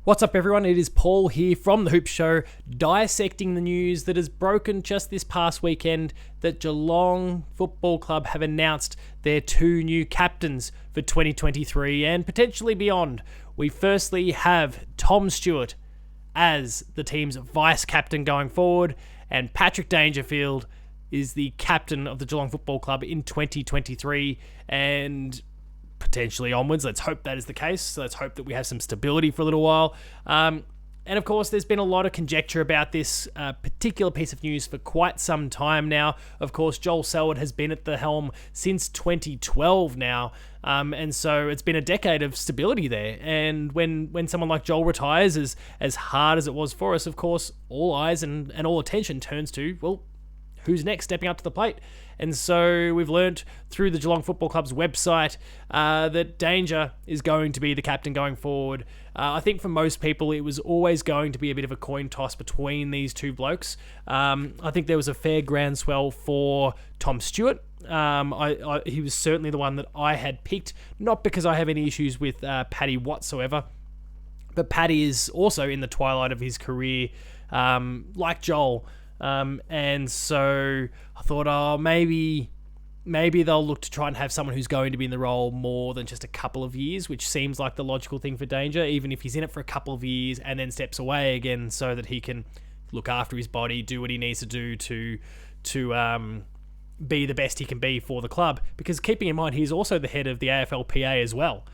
What's up, everyone? It is Paul here from The Hoop Show, dissecting the news that has broken just this past weekend that Geelong Football Club have announced their two new captains for 2023 and potentially beyond. We firstly have Tom Stewart as the team's vice captain going forward, and Patrick Dangerfield is the captain of the Geelong Football Club in 2023 and potentially onwards. Let's hope that is the case. So let's hope that we have some stability for a little while. And of course, there's been a lot of conjecture about this particular piece of news for quite some time now. Of course, Joel Selwood has been at the helm since 2012 now. And so it's been a decade of stability there. And when someone like Joel retires, as hard as it was for us, of course, all eyes and all attention turns to, well, who's next stepping up to the plate? And so we've learnt through the Geelong Football Club's website that Danger is going to be the captain going forward. I think for most people, it was always going to be a bit of a coin toss between these two blokes. I think there was a fair groundswell for Tom Stewart. He was certainly the one that I had picked, not because I have any issues with Paddy whatsoever, but Paddy is also in the twilight of his career, like Joel. And so I thought, maybe they'll look to try and have someone who's going to be in the role more than just a couple of years, which seems like the logical thing for Danger, even if he's in it for a couple of years and then steps away again so that he can look after his body, do what he needs to do to be the best he can be for the club. Because keeping in mind, he's also the head of the AFLPA as well.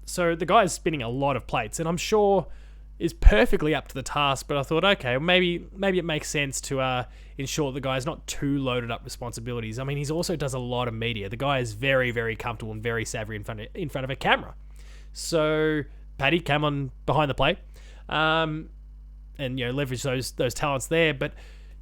So the guy's spinning a lot of plates, and I'm sure is perfectly up to the task, but I thought, okay, maybe it makes sense to ensure the guy's not too loaded up responsibilities. I mean, he also does a lot of media. The guy is very, very comfortable and very savvy in front of a camera. So Paddy came on behind the plate, and leverage those talents there. But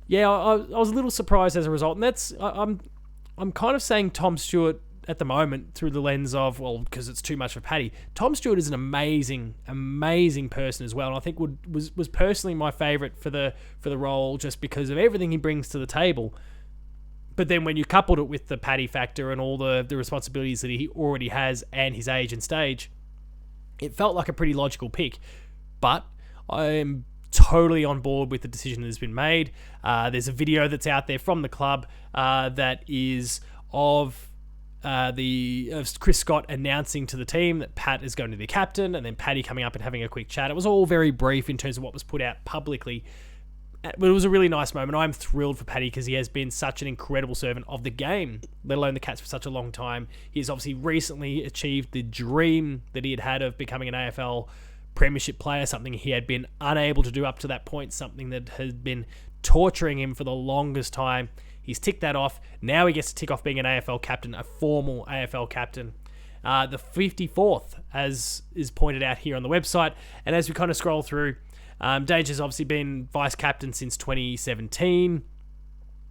yeah, I was a little surprised as a result, and I'm kind of saying Tom Stewart at the moment through the lens of, well, because it's too much for Paddy. Tom Stewart is an amazing person as well, and I think was personally my favourite for the role just because of everything he brings to the table. But then when you coupled it with the Paddy factor and all the responsibilities that he already has and his age and stage, it felt like a pretty logical pick. But I am totally on board with the decision that has been made. There's a video that's out there from the club that is of Chris Scott announcing to the team that Pat is going to be captain, and then Paddy coming up and having a quick chat. It was all very brief in terms of what was put out publicly, but it was a really nice moment. I'm thrilled for Paddy because he has been such an incredible servant of the game, let alone the Cats, for such a long time. He's obviously recently achieved the dream that he had of becoming an AFL premiership player, something he had been unable to do up to that point, something that had been torturing him for the longest time. He's ticked that off. Now he gets to tick off being an AFL captain, a formal AFL captain. The 54th, as is pointed out here on the website. And as we kind of scroll through, Danger's obviously been vice captain since 2017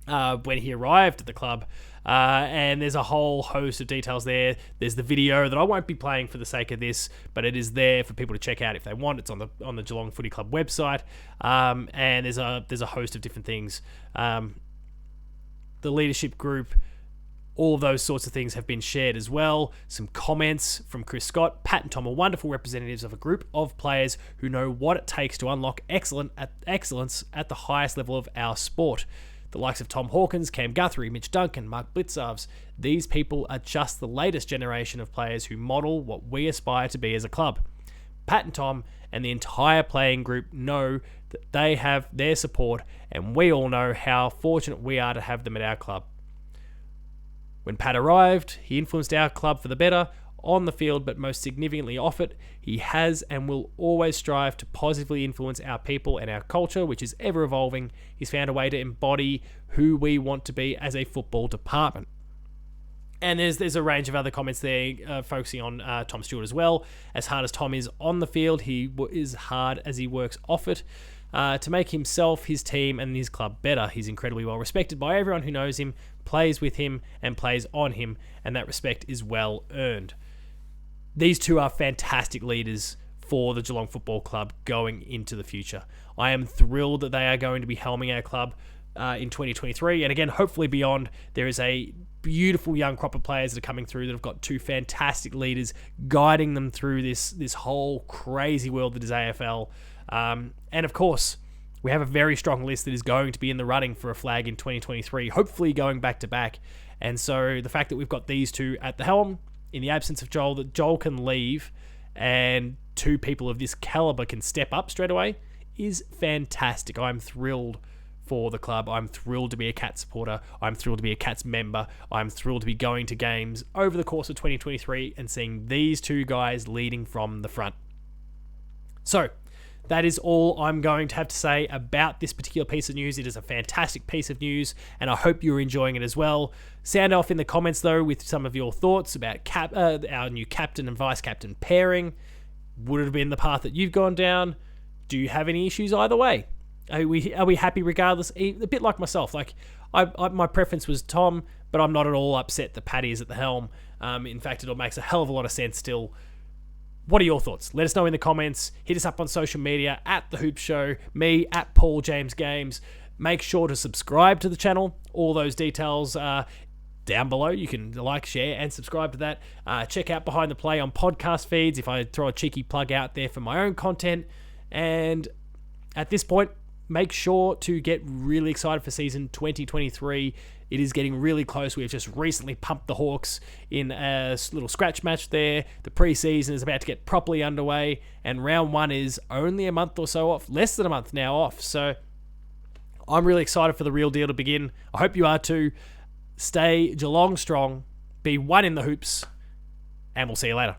when he arrived at the club. And there's a whole host of details there. There's the video that I won't be playing for the sake of this, but it is there for people to check out if they want. It's on the Geelong Footy Club website. And there's a host of different things. The leadership group, all of those sorts of things have been shared as well. Some comments from Chris Scott. Pat and Tom are wonderful representatives of a group of players who know what it takes to unlock excellence at the highest level of our sport. The likes of Tom Hawkins, Cam Guthrie, Mitch Duncan, Mark Blitzarves. These people are just the latest generation of players who model what we aspire to be as a club. Pat and Tom and the entire playing group know that they have their support, and we all know how fortunate we are to have them at our club. When Pat arrived, he influenced our club for the better on the field, but most significantly off it. He has and will always strive to positively influence our people and our culture, which is ever evolving. He's found a way to embody who we want to be as a football department. And there's a range of other comments there focusing on Tom Stewart as well. As hard as Tom is on the field, he is hard as he works off it to make himself, his team, and his club better. He's incredibly well respected by everyone who knows him, plays with him, and plays on him, and that respect is well earned. These two are fantastic leaders for the Geelong Football Club going into the future. I am thrilled that they are going to be helming our club in 2023. And again, hopefully beyond, there is a beautiful young crop of players that are coming through that have got two fantastic leaders guiding them through this whole crazy world that is AFL. And of course, we have a very strong list that is going to be in the running for a flag in 2023, hopefully going back to back. And so the fact that we've got these two at the helm, in the absence of Joel, that Joel can leave and two people of this caliber can step up straight away, is fantastic. I'm thrilled for the club. I'm thrilled to be a Cats supporter. I'm thrilled to be a Cats member. I'm thrilled to be going to games over the course of 2023 and seeing these two guys leading from the front. So, that is all I'm going to have to say about this particular piece of news. It is a fantastic piece of news, and I hope you're enjoying it as well. Sound off in the comments, though, with some of your thoughts about our new captain and vice-captain pairing. Would it have been the path that you've gone down? Do you have any issues either way? Are we happy regardless? A bit like myself. Like my preference was Tom, but I'm not at all upset that Paddy is at the helm. In fact, it makes a hell of a lot of sense still. What are your thoughts? Let us know in the comments. Hit us up on social media at The Hoop Show, me at Paul James Games. Make sure to subscribe to the channel. All those details are down below. You can like, share, and subscribe to that. Check out Behind the Play on podcast feeds if I throw a cheeky plug out there for my own content. And at this point, make sure to get really excited for season 2023. It is getting really close. We have just recently pumped the Hawks in a little scratch match there. The preseason is about to get properly underway, and round one is only a month or so off, less than a month now off. So I'm really excited for the real deal to begin. I hope you are too. Stay Geelong strong, be one in the hoops, and we'll see you later.